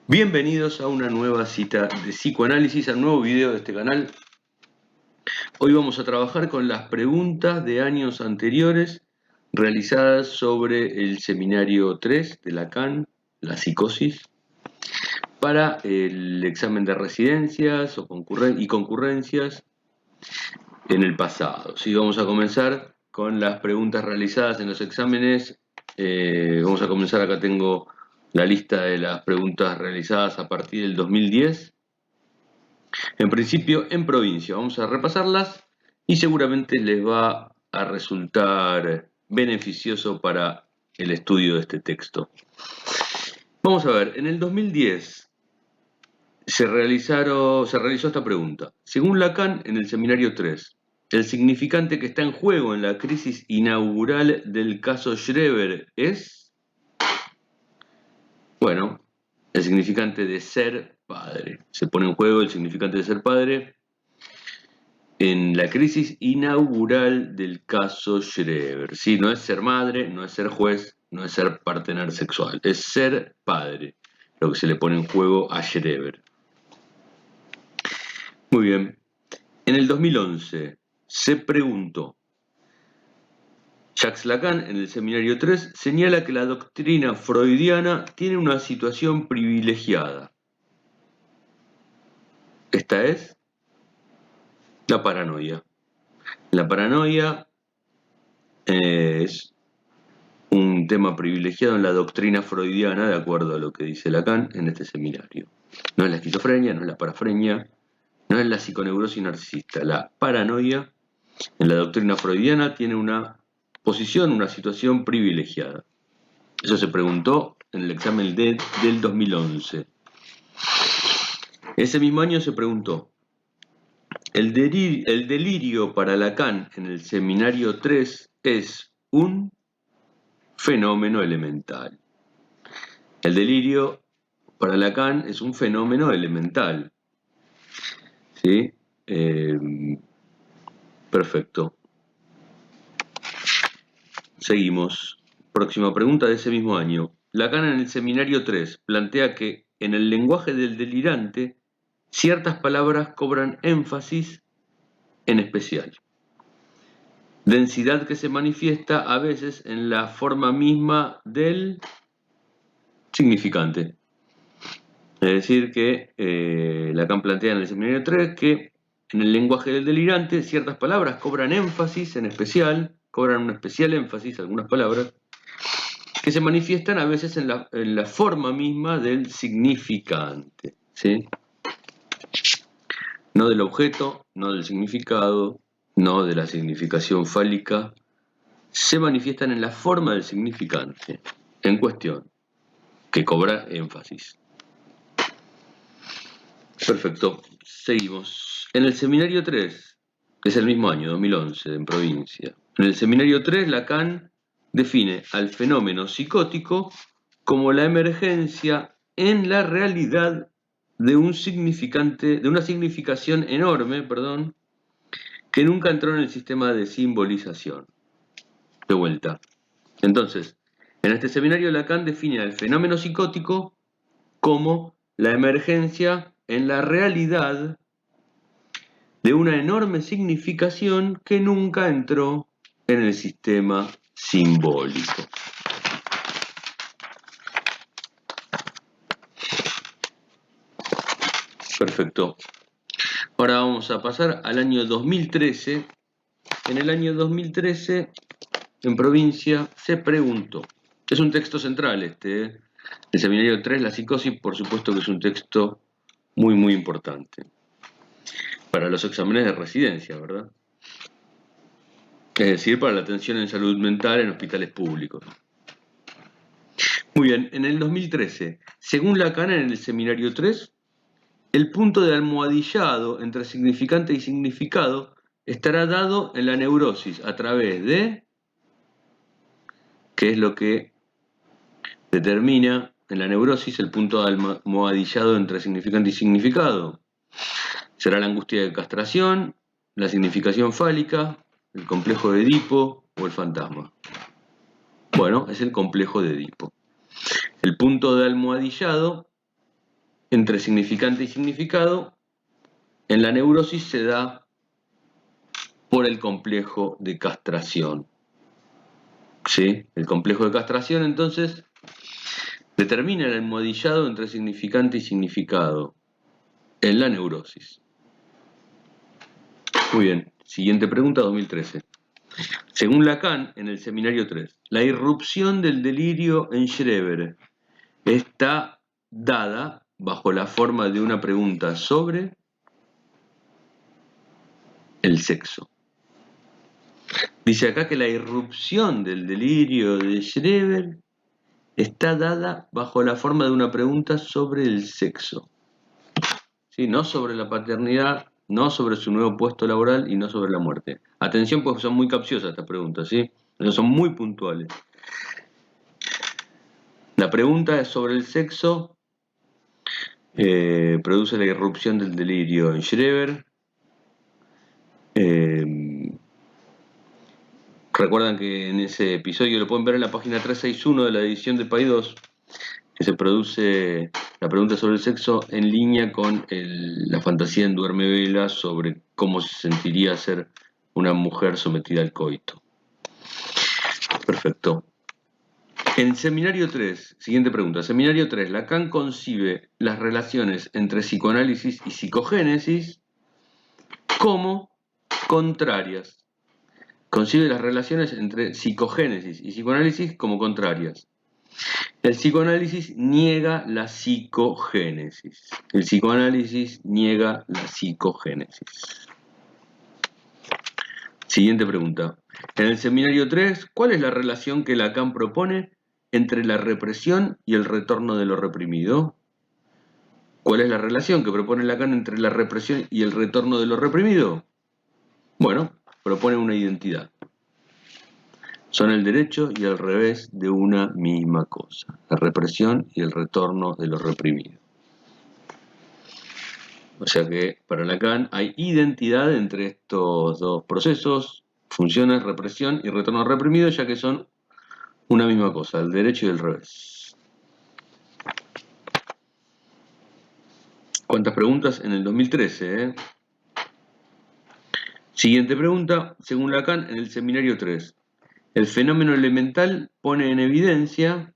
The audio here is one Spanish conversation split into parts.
Bienvenidos a una nueva cita de psicoanálisis, al nuevo video de este canal. Hoy vamos a trabajar con las preguntas de años anteriores realizadas sobre el seminario 3 de Lacan, la psicosis, para el examen de residencias y concurrencias en el pasado. Sí, vamos a comenzar con las preguntas realizadas en los exámenes. Vamos a comenzar, acá tengo la lista de las preguntas realizadas a partir del 2010. En principio, en provincia. Vamos a repasarlas y seguramente les va a resultar beneficioso para el estudio de este texto. Vamos a ver, en el 2010 se realizó esta pregunta. Según Lacan, en el seminario 3, el significante que está en juego en la crisis inaugural del caso Schreber es... Bueno, el significante de ser padre. Se pone en juego el significante de ser padre en la crisis inaugural del caso Schreber. Sí, no es ser madre, no es ser juez, no es ser partener sexual, es ser padre, lo que se le pone en juego a Schreber. Muy bien. En el 2011 se preguntó, Jacques Lacan, en el seminario 3, señala que la doctrina freudiana tiene una situación privilegiada. Esta es la paranoia. La paranoia es un tema privilegiado en la doctrina freudiana, de acuerdo a lo que dice Lacan en este seminario. No es la esquizofrenia, no es la parafrenia, no es la psiconeurosis narcisista. La paranoia en la doctrina freudiana tiene una posición, una situación privilegiada. Eso se preguntó en el examen del 2011. Ese mismo año se preguntó, ¿el delirio para Lacan en el seminario 3 es un fenómeno elemental? El delirio para Lacan es un fenómeno elemental. ¿Sí? Perfecto. Seguimos. Próxima pregunta de ese mismo año. Lacan en el seminario 3 plantea que en el lenguaje del delirante ciertas palabras cobran énfasis en especial. Densidad que se manifiesta a veces en la forma misma del significante. Es decir, que Lacan plantea en el seminario 3 que en el lenguaje del delirante ciertas palabras cobran énfasis en especial, cobran un especial énfasis, algunas palabras, que se manifiestan a veces en la forma misma del significante, ¿sí? No del objeto, no del significado, no de la significación fálica, se manifiestan en la forma del significante en cuestión, que cobra énfasis. Perfecto, seguimos. En el seminario 3, que es el mismo año, 2011, en provincia. En el seminario 3, Lacan define al fenómeno psicótico como la emergencia en la realidad de una significación enorme, que nunca entró en el sistema de simbolización. De vuelta. Entonces, en este seminario Lacan define al fenómeno psicótico como la emergencia en la realidad de una enorme significación que nunca entró en el sistema simbólico. Perfecto. Ahora vamos a pasar al año 2013. En el año 2013, en provincia, se preguntó. Es un texto central este, el seminario 3, la psicosis, por supuesto que es un texto muy, muy importante para los exámenes de residencia, ¿verdad? Es decir, para la atención en salud mental en hospitales públicos. Muy bien, en el 2013, según Lacan en el seminario 3, el punto de almohadillado entre significante y significado estará dado en la neurosis a través de... ¿Qué es lo que determina en la neurosis el punto de almohadillado entre significante y significado? Será la angustia de castración, la significación fálica, el complejo de Edipo o el fantasma. Bueno, es el complejo de Edipo. El punto de almohadillado entre significante y significado en la neurosis se da por el complejo de castración. ¿Sí? El complejo de castración entonces determina el almohadillado entre significante y significado en la neurosis. Muy bien, siguiente pregunta, 2013. Según Lacan, en el seminario 3, la irrupción del delirio en Schreber está dada bajo la forma de una pregunta sobre el sexo. Dice acá que la irrupción del delirio de Schreber está dada bajo la forma de una pregunta sobre el sexo. ¿Sí? No sobre la paternidad, no sobre su nuevo puesto laboral y no sobre la muerte. Atención, porque son muy capciosas estas preguntas, ¿sí? Son muy puntuales. La pregunta es sobre el sexo, produce la irrupción del delirio en Schreber. Recuerdan que en ese episodio, lo pueden ver en la página 361 de la edición de Paidós, que se produce la pregunta sobre el sexo en línea con la fantasía en Duerme Vela sobre cómo se sentiría ser una mujer sometida al coito. Perfecto. En Seminario 3, siguiente pregunta. Seminario 3, Lacan concibe las relaciones entre psicoanálisis y psicogénesis como contrarias. Concibe las relaciones entre psicogénesis y psicoanálisis como contrarias. El psicoanálisis niega la psicogénesis. El psicoanálisis niega la psicogénesis. Siguiente pregunta. En el seminario 3, ¿cuál es la relación que Lacan propone entre la represión y el retorno de lo reprimido? ¿Cuál es la relación que propone Lacan entre la represión y el retorno de lo reprimido? Bueno, propone una identidad. Son el derecho y el revés de una misma cosa, la represión y el retorno de lo reprimido. O sea que para Lacan hay identidad entre estos dos procesos, funciones, represión y retorno reprimido, ya que son una misma cosa, el derecho y el revés. ¿Cuántas preguntas? En el 2013, Siguiente pregunta, según Lacan, en el seminario 3. El fenómeno elemental pone en evidencia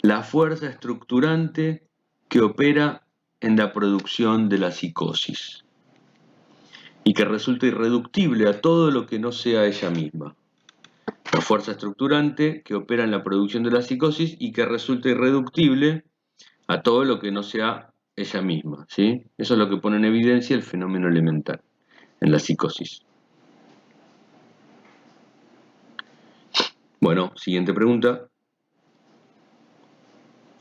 la fuerza estructurante que opera en la producción de la psicosis y que resulta irreductible a todo lo que no sea ella misma. La fuerza estructurante que opera en la producción de la psicosis y que resulta irreductible a todo lo que no sea ella misma, ¿sí? Eso es lo que pone en evidencia el fenómeno elemental en la psicosis. Bueno, siguiente pregunta.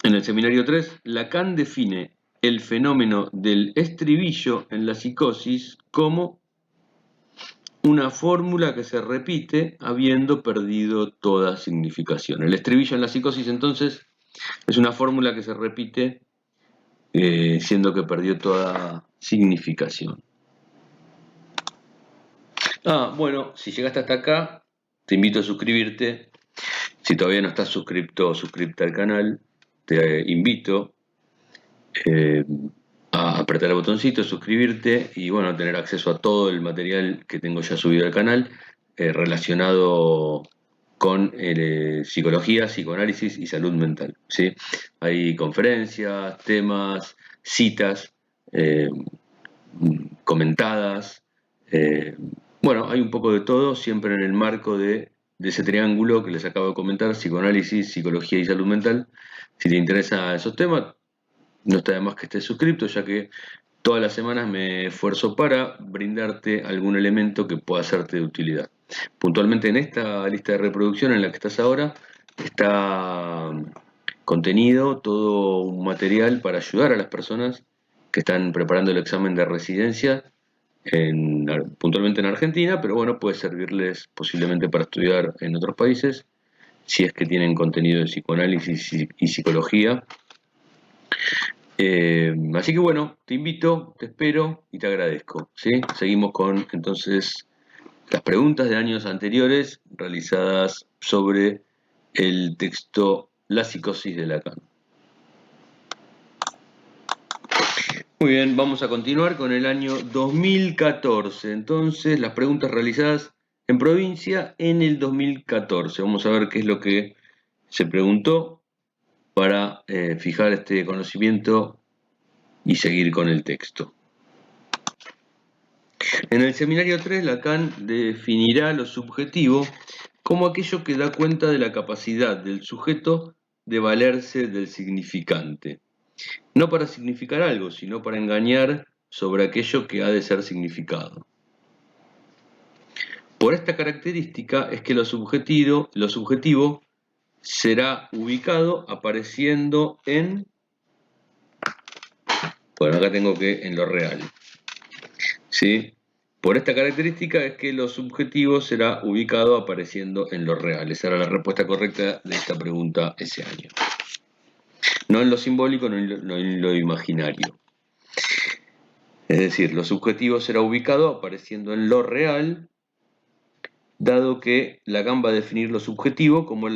En el seminario 3, Lacan define el fenómeno del estribillo en la psicosis como una fórmula que se repite habiendo perdido toda significación. El estribillo en la psicosis, entonces, es una fórmula que se repite siendo que perdió toda significación. Bueno, si llegaste hasta acá, te invito a suscribirte. Si todavía no estás suscripto o suscripta al canal, te invito a apretar el botoncito, suscribirte y bueno, a tener acceso a todo el material que tengo ya subido al canal relacionado con psicología, psicoanálisis y salud mental, ¿sí? Hay conferencias, temas, citas comentadas, bueno, hay un poco de todo, siempre en el marco de ese triángulo que les acabo de comentar, psicoanálisis, psicología y salud mental. Si te interesan esos temas, no está de más que estés suscrito, ya que todas las semanas me esfuerzo para brindarte algún elemento que pueda serte de utilidad. Puntualmente en esta lista de reproducción en la que estás ahora, está contenido todo un material para ayudar a las personas que están preparando el examen de residencia, puntualmente en Argentina, pero bueno, puede servirles posiblemente para estudiar en otros países, si es que tienen contenido de psicoanálisis y psicología. Así que bueno, te invito, te espero y te agradezco, ¿sí? Seguimos con entonces las preguntas de años anteriores realizadas sobre el texto La psicosis de Lacan. Muy bien, vamos a continuar con el año 2014. Entonces, las preguntas realizadas en provincia en el 2014. Vamos a ver qué es lo que se preguntó para fijar este conocimiento y seguir con el texto. En el seminario 3, Lacan definirá lo subjetivo como aquello que da cuenta de la capacidad del sujeto de valerse del significante. No para significar algo, sino para engañar sobre aquello que ha de ser significado. Por esta característica es que lo subjetivo será ubicado apareciendo en... Bueno, acá tengo que en lo real. ¿Sí? Por esta característica es que lo subjetivo será ubicado apareciendo en lo real. Esa era la respuesta correcta de esta pregunta ese año. No en lo simbólico, no en lo imaginario. Es decir, lo subjetivo será ubicado apareciendo en lo real, dado que Lacan va a definir lo subjetivo como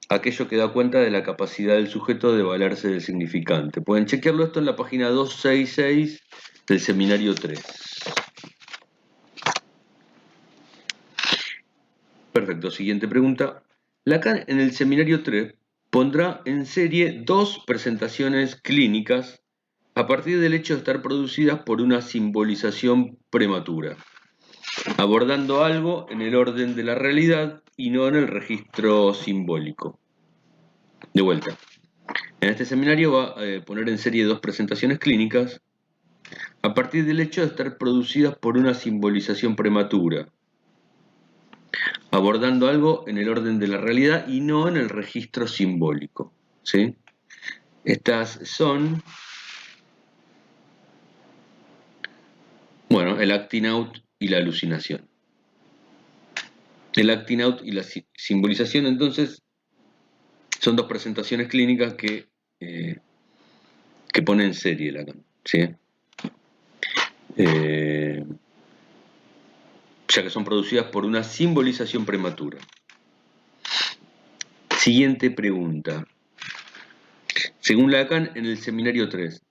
aquello que da cuenta de la capacidad del sujeto de valerse del significante. Pueden chequearlo esto en la página 266 del seminario 3. Perfecto, siguiente pregunta. Lacan en el seminario 3 pondrá en serie dos presentaciones clínicas a partir del hecho de estar producidas por una simbolización prematura, abordando algo en el orden de la realidad y no en el registro simbólico. De vuelta, en este seminario va a poner en serie dos presentaciones clínicas a partir del hecho de estar producidas por una simbolización prematura, abordando algo en el orden de la realidad y no en el registro simbólico. ¿Sí? Estas son, bueno, el acting out y la alucinación. El acting out y la simbolización, entonces, son dos presentaciones clínicas que pone en serie Lacan, ¿sí? Ya que son producidas por una simbolización prematura. Siguiente pregunta. Según Lacan, en el seminario 3,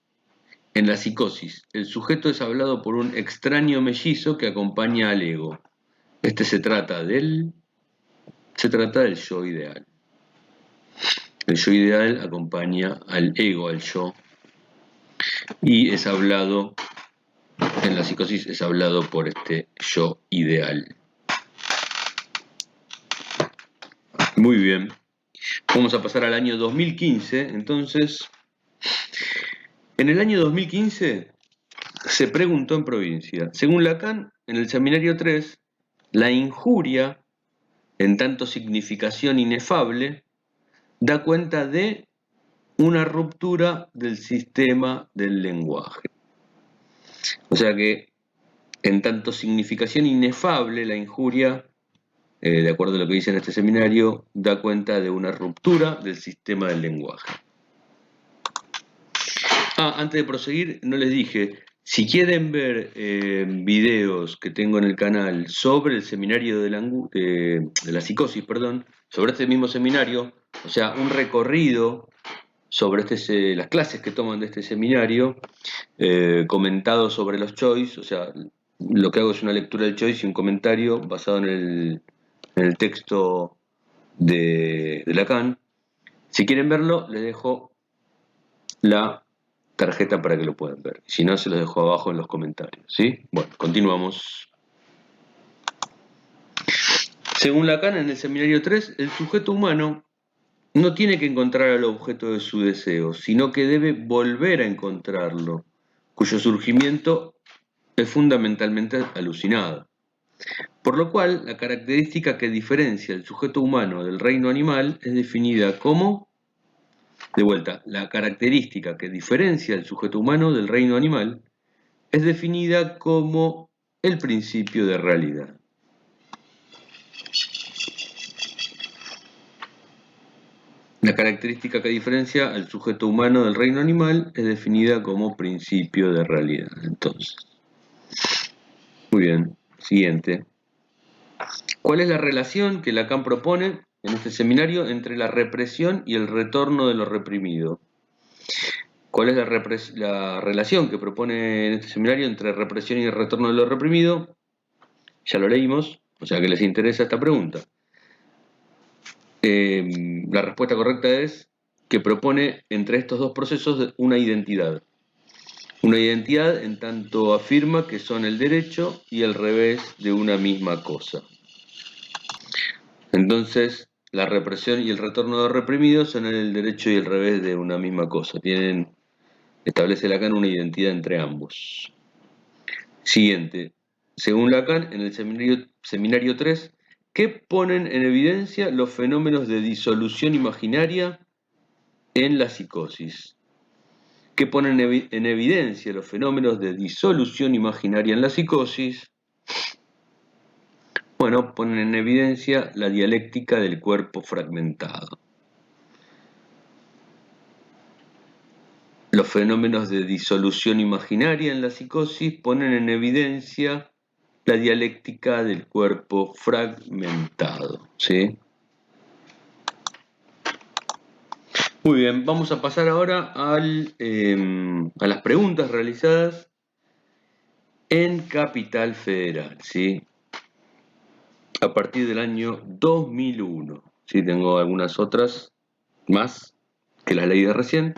en la psicosis, el sujeto es hablado por un extraño mellizo que acompaña al ego. Se trata del yo ideal. El yo ideal acompaña al ego, al yo, y es hablado, en la psicosis es hablado por este yo ideal. Muy bien. Vamos a pasar al año 2015. Entonces, en el año 2015 se preguntó en provincia. Según Lacan, en el seminario 3, la injuria, en tanto significación inefable, da cuenta de una ruptura del sistema del lenguaje. O sea que, en tanto significación inefable, la injuria, de acuerdo a lo que dice en este seminario, da cuenta de una ruptura del sistema del lenguaje. Antes de proseguir, no les dije, si quieren ver videos que tengo en el canal sobre el seminario de la psicosis, sobre este mismo seminario, o sea, un recorrido sobre las clases que toman de este seminario, comentado sobre los choice, o sea, lo que hago es una lectura del choice y un comentario basado en el texto de Lacan. Si quieren verlo, les dejo la tarjeta para que lo puedan ver. Si no, se los dejo abajo en los comentarios. ¿Sí? Bueno, continuamos. Según Lacan, en el seminario 3, el sujeto humano no tiene que encontrar al objeto de su deseo, sino que debe volver a encontrarlo, cuyo surgimiento es fundamentalmente alucinado. Por lo cual, la característica que diferencia el sujeto humano del reino animal es definida como... De vuelta, la característica que diferencia el sujeto humano del reino animal es definida como el principio de realidad. La característica que diferencia al sujeto humano del reino animal es definida como principio de realidad. Entonces, muy bien, siguiente. ¿Cuál es la relación que Lacan propone en este seminario entre la represión y el retorno de lo reprimido? ¿Cuál es la relación que propone en este seminario entre represión y el retorno de lo reprimido? Ya lo leímos, o sea que les interesa esta pregunta. La respuesta correcta es que propone entre estos dos procesos una identidad. Una identidad en tanto afirma que son el derecho y el revés de una misma cosa. Entonces, la represión y el retorno de lo reprimido son el derecho y el revés de una misma cosa. Establece Lacan una identidad entre ambos. Siguiente. Según Lacan, en el seminario 3, ¿qué ponen en evidencia los fenómenos de disolución imaginaria en la psicosis? ¿Qué ponen en evidencia los fenómenos de disolución imaginaria en la psicosis? Bueno, ponen en evidencia la dialéctica del cuerpo fragmentado. Los fenómenos de disolución imaginaria en la psicosis ponen en evidencia la dialéctica del cuerpo fragmentado, ¿sí? Muy bien, vamos a pasar ahora a las preguntas realizadas en Capital Federal, ¿sí? A partir del año 2001. ¿Sí? Tengo algunas otras más que las leí de recién.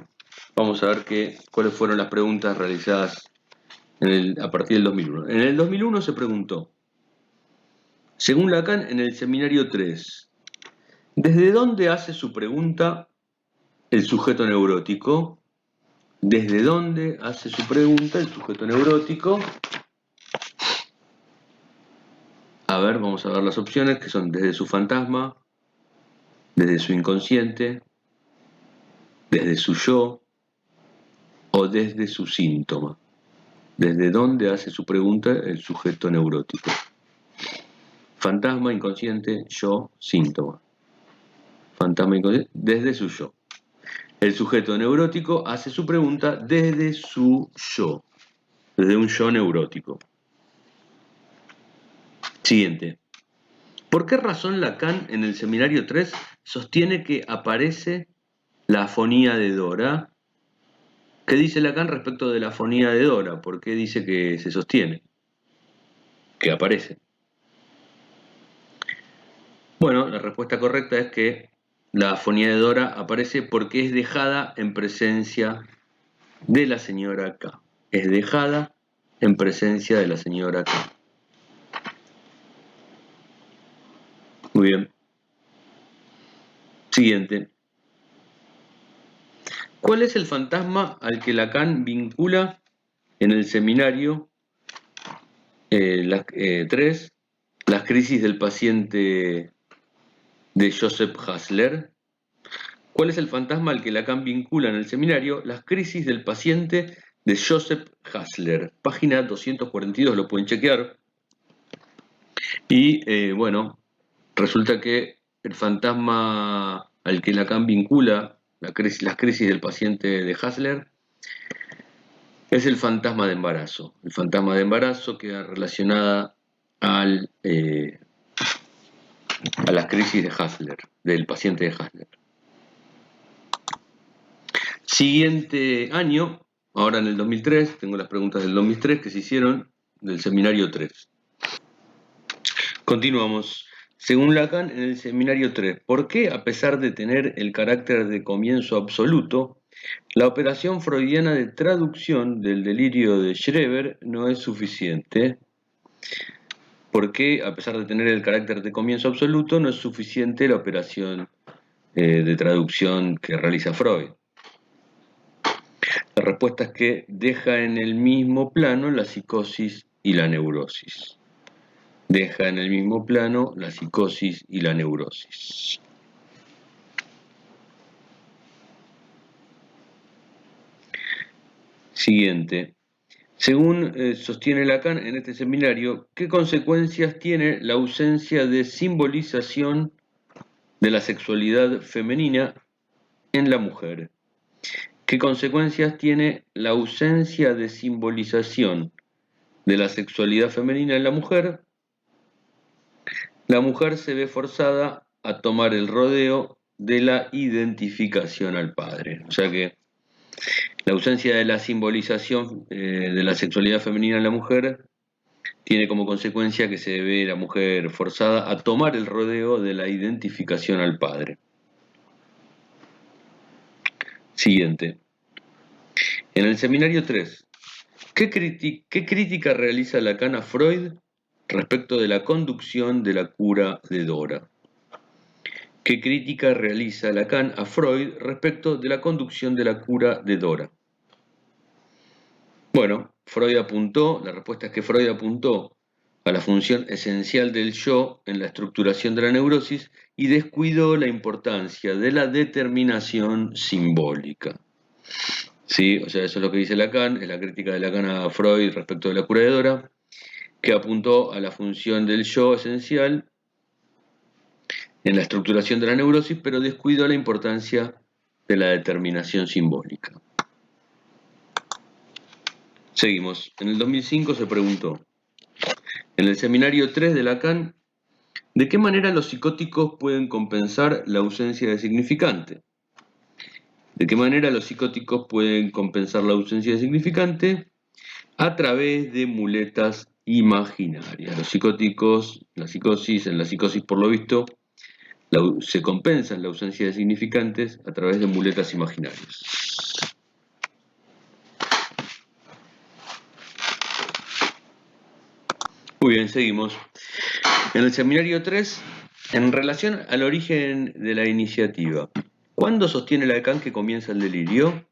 Vamos a ver cuáles fueron las preguntas realizadas a partir del 2001. En el 2001 se preguntó, según Lacan, en el seminario 3, ¿desde dónde hace su pregunta el sujeto neurótico? ¿Desde dónde hace su pregunta el sujeto neurótico? A ver, vamos a ver las opciones, que son desde su fantasma, desde su inconsciente, desde su yo o desde su síntoma. ¿Desde dónde hace su pregunta el sujeto neurótico? Fantasma, inconsciente, yo, síntoma. Fantasma, inconsciente, desde su yo. El sujeto neurótico hace su pregunta desde su yo, desde un yo neurótico. Siguiente. ¿Por qué razón Lacan en el seminario 3 sostiene que aparece la afonía de Dora? ¿Qué dice Lacan respecto de la afonía de Dora? ¿Por qué dice que se sostiene? Que aparece. Bueno, la respuesta correcta es que la afonía de Dora aparece porque es dejada en presencia de la señora K. Es dejada en presencia de la señora K. Muy bien. Siguiente. ¿Cuál es el fantasma al que Lacan vincula en el seminario 3 las crisis del paciente de Joseph Hasler? ¿Cuál es el fantasma al que Lacan vincula en el seminario las crisis del paciente de Joseph Hasler? Página 242, lo pueden chequear. Y bueno, resulta que el fantasma al que Lacan vincula las crisis del paciente de Hasler es el fantasma de embarazo. El fantasma de embarazo queda relacionada a las crisis de Hasler, del paciente de Hasler. Siguiente año, ahora en el 2003, tengo las preguntas del 2003 que se hicieron del seminario 3. Continuamos. Según Lacan, en el seminario 3, ¿por qué, a pesar de tener el carácter de comienzo absoluto, la operación freudiana de traducción del delirio de Schreber no es suficiente? ¿Por qué, a pesar de tener el carácter de comienzo absoluto, no es suficiente la operación de traducción que realiza Freud? La respuesta es que deja en el mismo plano la psicosis y la neurosis. Deja en el mismo plano la psicosis y la neurosis. Siguiente. Según sostiene Lacan en este seminario, ¿qué consecuencias tiene la ausencia de simbolización de la sexualidad femenina en la mujer? ¿Qué consecuencias tiene la ausencia de simbolización de la sexualidad femenina en la mujer? La mujer se ve forzada a tomar el rodeo de la identificación al padre. O sea que La ausencia de la simbolización de la sexualidad femenina en la mujer tiene como consecuencia que se ve la mujer forzada a tomar el rodeo de la identificación al padre. Siguiente. En el seminario 3, ¿qué crítica realiza Lacan a Freud respecto de la conducción de la cura de Dora? ¿Qué crítica realiza Lacan a Freud respecto de la conducción de la cura de Dora? Bueno, la respuesta es que Freud apuntó a la función esencial del yo en la estructuración de la neurosis y descuidó la importancia de la determinación simbólica. ¿Sí? O sea, eso es lo que dice Lacan, es la crítica de Lacan a Freud respecto de la cura de Dora, que apuntó a la función del yo esencial en la estructuración de la neurosis, pero descuidó la importancia de la determinación simbólica. Seguimos. En el 2005 se preguntó, en el seminario 3 de Lacan, ¿de qué manera los psicóticos pueden compensar la ausencia de significante? ¿De qué manera los psicóticos pueden compensar la ausencia de significante? A través de muletas imaginarias. Los psicóticos, en la psicosis por lo visto, se compensan la ausencia de significantes a través de muletas imaginarias. Muy bien, seguimos. En el seminario 3, en relación al origen de la iniciativa, ¿cuándo sostiene Lacan que comienza el delirio?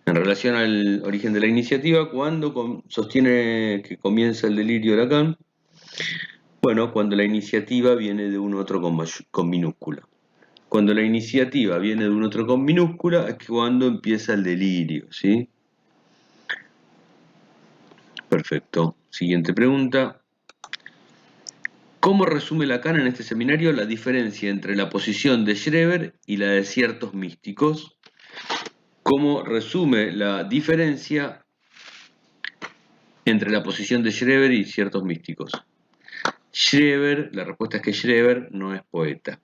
En relación al origen de la iniciativa, ¿cuándo sostiene que comienza el delirio Lacan? Bueno, cuando la iniciativa viene de un otro con minúscula. Cuando la iniciativa viene de un otro con minúscula es cuando empieza el delirio, ¿sí? Perfecto. Siguiente pregunta. ¿Cómo resume Lacan en este seminario la diferencia entre la posición de Schreber y la de ciertos místicos? ¿Cómo resume la diferencia entre la posición de Schreber y ciertos místicos? La respuesta es que Schreber no es poeta.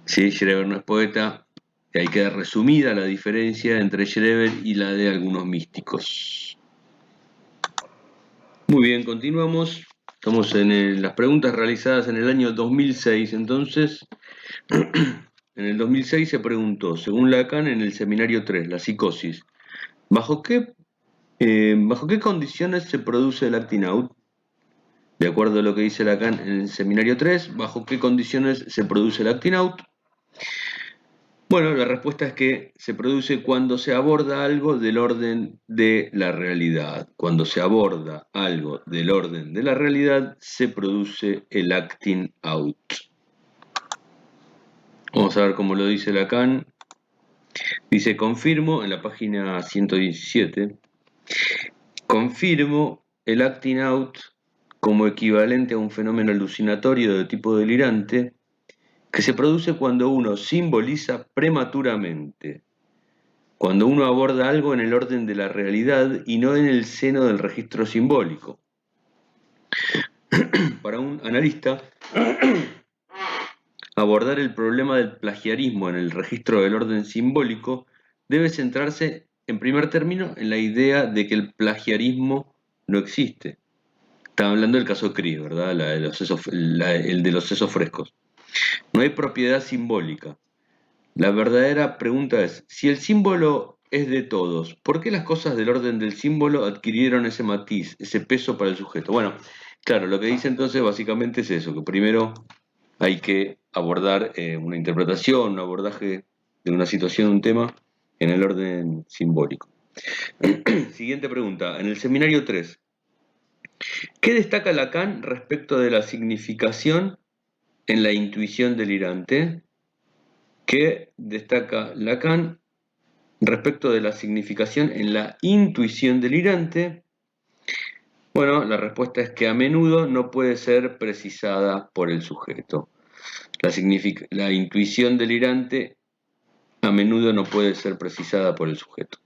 Sí, Schreber no es poeta, y ahí queda resumida la diferencia entre Schreber y la de algunos místicos. Muy bien, continuamos. Estamos en las preguntas realizadas en el año 2006, entonces. En el 2006 se preguntó, según Lacan, en el seminario 3, la psicosis, ¿bajo qué condiciones se produce el acting out? De acuerdo a lo que dice Lacan en el seminario 3, ¿bajo qué condiciones se produce el acting out? Bueno, la respuesta es que se produce cuando se aborda algo del orden de la realidad. Cuando se aborda algo del orden de la realidad, se produce el acting out. Vamos a ver cómo lo dice Lacan. Dice, confirmo, en la página 117, confirmo el acting out como equivalente a un fenómeno alucinatorio de tipo delirante que se produce cuando uno simboliza prematuramente, cuando uno aborda algo en el orden de la realidad y no en el seno del registro simbólico. Para un analista, abordar el problema del plagiarismo en el registro del orden simbólico debe centrarse, en primer término, en la idea de que el plagiarismo no existe. Estaba hablando del caso Cris, ¿verdad? El de los sesos frescos. No hay propiedad simbólica. La verdadera pregunta es, si el símbolo es de todos, ¿por qué las cosas del orden del símbolo adquirieron ese matiz, ese peso para el sujeto? Bueno, claro, lo que dice entonces básicamente es eso, que primero hay que abordar una interpretación, un abordaje de una situación, un tema, en el orden simbólico. Siguiente pregunta. En el seminario 3, ¿qué destaca Lacan respecto de la significación en la intuición delirante? ¿Qué destaca Lacan respecto de la significación en la intuición delirante? Bueno, la respuesta es que a menudo no puede ser precisada por el sujeto. La intuición delirante a menudo no puede ser precisada por el sujeto.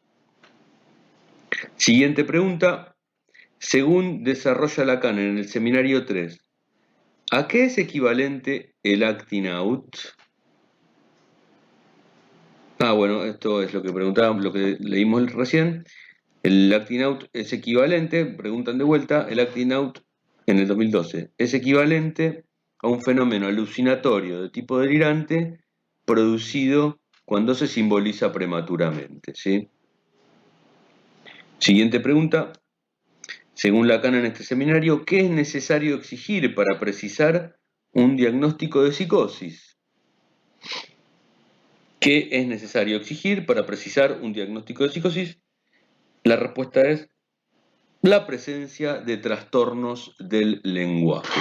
Siguiente pregunta. Según desarrolla Lacan en el seminario 3, ¿a qué es equivalente el acting out? Bueno, esto es lo que preguntábamos, lo que leímos recién. El acting out es equivalente, preguntan de vuelta, el acting out en el 2012 es equivalente a un fenómeno alucinatorio de tipo delirante producido cuando se simboliza prematuramente, ¿sí? Siguiente pregunta. Según Lacan en este seminario, ¿qué es necesario exigir para precisar un diagnóstico de psicosis? ¿Qué es necesario exigir para precisar un diagnóstico de psicosis? La respuesta es la presencia de trastornos del lenguaje.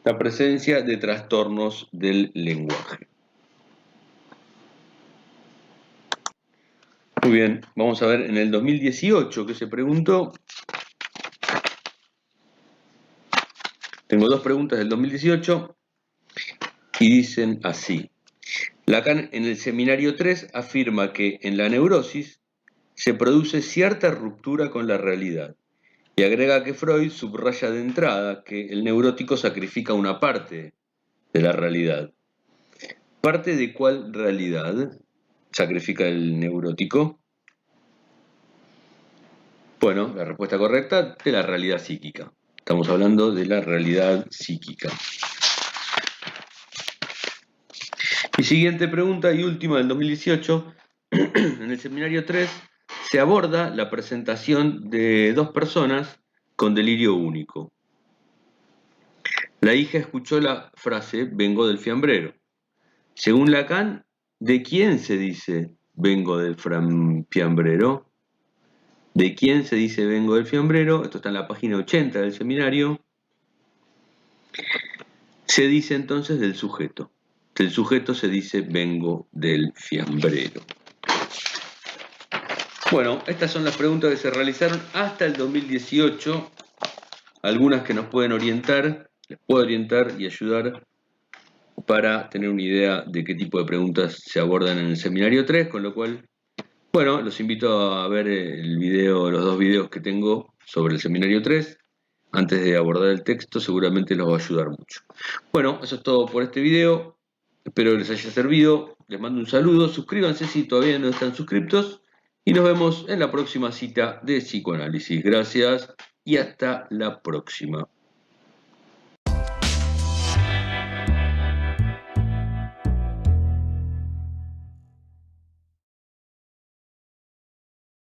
La presencia de trastornos del lenguaje. Muy bien, vamos a ver en el 2018 que se preguntó. Tengo dos preguntas del 2018 y dicen así. Lacan en el seminario 3 afirma que en la neurosis se produce cierta ruptura con la realidad y agrega que Freud subraya de entrada que el neurótico sacrifica una parte de la realidad. ¿Parte de cuál realidad sacrifica el neurótico? Bueno, la respuesta correcta, de la realidad psíquica. Estamos hablando de la realidad psíquica. Y siguiente pregunta y última del 2018. En el seminario 3 se aborda la presentación de dos personas con delirio único. La hija escuchó la frase vengo del fiambrero. Según Lacan, ¿de quién se dice vengo del fiambrero? ¿De quién se dice vengo del fiambrero? Esto está en la página 80 del seminario. Se dice entonces del sujeto. Del sujeto se dice vengo del fiambrero. Bueno, estas son las preguntas que se realizaron hasta el 2018. Algunas que nos pueden orientar, les puedo orientar y ayudar para tener una idea de qué tipo de preguntas se abordan en el seminario 3, con lo cual, bueno, los invito a ver el video, los dos videos que tengo sobre el seminario 3. Antes de abordar el texto, seguramente los va a ayudar mucho. Bueno, eso es todo por este video. Espero que les haya servido. Les mando un saludo. Suscríbanse si todavía no están suscriptos. Y nos vemos en la próxima cita de psicoanálisis. Gracias y hasta la próxima.